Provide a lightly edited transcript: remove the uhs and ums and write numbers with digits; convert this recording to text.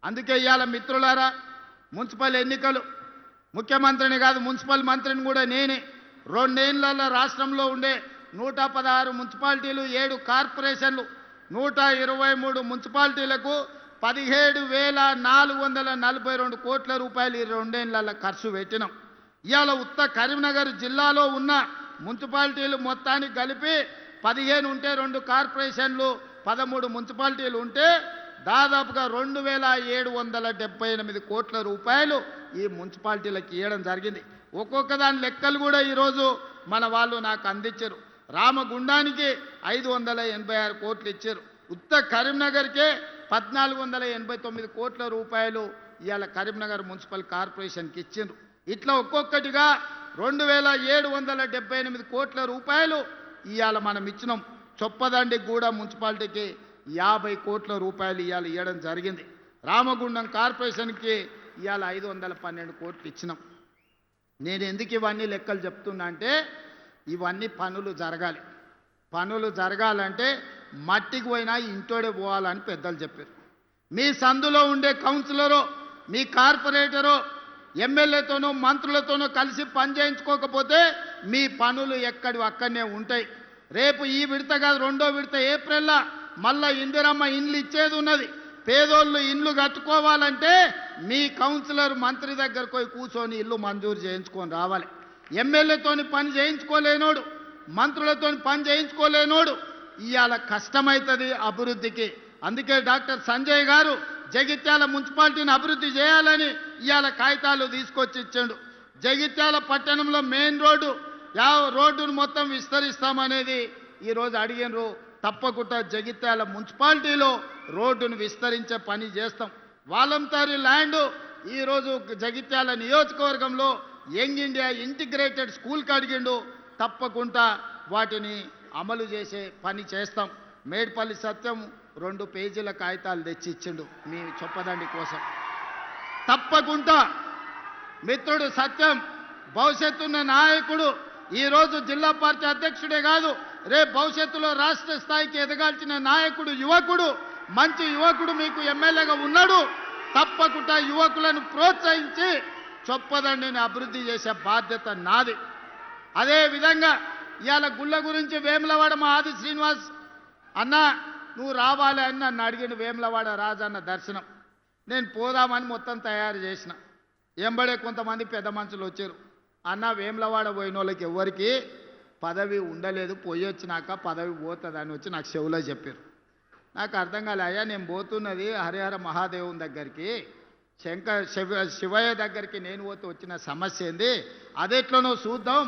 అందుకే ఇవాళ మిత్రులారా మున్సిపల్ ఎన్నికలు ముఖ్యమంత్రిని కాదు మున్సిపల్ మంత్రిని కూడా నేనే 2 ఏళ్లలో రాష్ట్రంలో ఉండే 116 మున్సిపాలిటీలు 7 కార్పొరేషన్లు 123 మున్సిపాలిటీలకు 17,442 కోట్ల రూపాయలు ఈ 2 ఏళ్లలో ఖర్చు పెట్టినాం. ఇవాళ ఉత్త కరీంనగర్ జిల్లాలో ఉన్న మున్సిపాలిటీలు మొత్తానికి కలిపి 15 ఉంటే 2 కార్పొరేషన్లు 13 మున్సిపాలిటీలు ఉంటే దాదాపుగా 2,778 కోట్ల రూపాయలు ఈ మున్సిపాలిటీలకు ఇవ్వడం జరిగింది. ఒక్కొక్క దాని లెక్కలు కూడా ఈరోజు మన వాళ్ళు నాకు అందించారు. రామగుండానికి 586 కోట్లు ఇచ్చారు. ఉత్త కరీంనగర్కే 1,489 కోట్ల రూపాయలు ఇవాళ కరీంనగర్ మున్సిపల్ కార్పొరేషన్కి ఇచ్చిండ్రు. ఇట్లా ఒక్కొక్కటిగా 2,778 కోట్ల రూపాయలు ఇవాళ మనం ఇచ్చినాం. చొప్పదండికి కూడా మున్సిపాలిటీకి 50 కోట్ల రూపాయలు ఇవాళ ఇవ్వడం జరిగింది. రామగుండం కార్పొరేషన్కి ఇవాళ 512 కోట్లు ఇచ్చినాం. నేను ఎందుకు ఇవన్నీ లెక్కలు చెప్తున్నా అంటే ఇవన్నీ పనులు జరగాలి. పనులు జరగాలంటే మట్టికి పోయినా ఇంటోడే పోవాలని పెద్దలు చెప్పారు. మీ సందులో ఉండే కౌన్సిలరో మీ కార్పొరేటరో ఎమ్మెల్యేతోనో మంత్రులతోనో కలిసి పని చేయించుకోకపోతే మీ పనులు అక్కడనే ఉంటాయి. రేపు ఈ విడత కాదు 2వ విడత ఏప్రిల్లో మళ్ళా ఇందిరమ్మ ఇండ్లు ఇచ్చేది ఉన్నది. పేదోళ్ళు ఇండ్లు కట్టుకోవాలంటే మీ కౌన్సిలర్ మంత్రి దగ్గరకు పోయి కూర్చొని ఇల్లు మంజూరు చేయించుకొని రావాలి. ఎమ్మెల్యేతోని పని చేయించుకోలేనోడు మంత్రులతోని పని చేయించుకోలేనోడు ఇవాళ కష్టమవుతుంది అభివృద్ధికి. అందుకే డాక్టర్ సంజయ్ గారు జగిత్యాల మున్సిపాలిటీని అభివృద్ధి చేయాలని ఇవాళ కాగితాలు తీసుకొచ్చి ఇచ్చాడు. జగిత్యాల పట్టణంలో మెయిన్ రోడ్డును మొత్తం విస్తరిస్తామనేది ఈరోజు అడిగినరు. తప్పకుండా జగిత్యాల మున్సిపాలిటీలో రోడ్డును విస్తరించే పని చేస్తాం. వాలంటరీ ల్యాండ్ ఈరోజు జగిత్యాల నియోజకవర్గంలో యంగ్ ఇండియా ఇంటిగ్రేటెడ్ స్కూల్కి అడిగిండు. తప్పకుండా వాటిని అమలు చేసే పని చేస్తాం. మేడ్పల్లి సత్యం 2 పేజీల కాగితాలు తెచ్చి ఇచ్చిండు మీ చొప్పదండి కోసం. తప్పకుండా మిత్రుడు సత్యం భవిష్యత్తున్న నాయకుడు. ఈరోజు జిల్లా పార్టీ అధ్యక్షుడే కాదు రేపు భవిష్యత్తులో రాష్ట్ర స్థాయికి ఎదగాల్సిన నాయకుడు, యువకుడు, మంచి యువకుడు మీకు ఎమ్మెల్యేగా ఉన్నాడు. తప్పకుండా యువకులను ప్రోత్సహించి చొప్పదండిని అభివృద్ధి చేసే బాధ్యత నాది. అదేవిధంగా ఇవాళ గుళ్ళ గురించి వేములవాడ మా ఆది శ్రీనివాస్ అన్న నువ్వు రావాలి అని నన్ను అడిగిన. వేములవాడ రాజన్న దర్శనం నేను పోదామని మొత్తం తయారు చేసిన. ఎంబడే కొంతమంది పెద్ద మనుషులు వచ్చారు. అన్న వేములవాడ పోయిన వాళ్ళకి ఎవరికి పదవి ఉండలేదు, పోయి వచ్చినాక పదవి పోతుందని వచ్చి నాకు చెవులో చెప్పారు. నాకు అర్థం కాలే. అయ్యా నేను పోతున్నది హరిహర మహాదేవుని దగ్గరికి, శివయ్య దగ్గరికి నేను పోతే వచ్చిన సమస్య ఏంది, అదెట్లనో చూద్దాం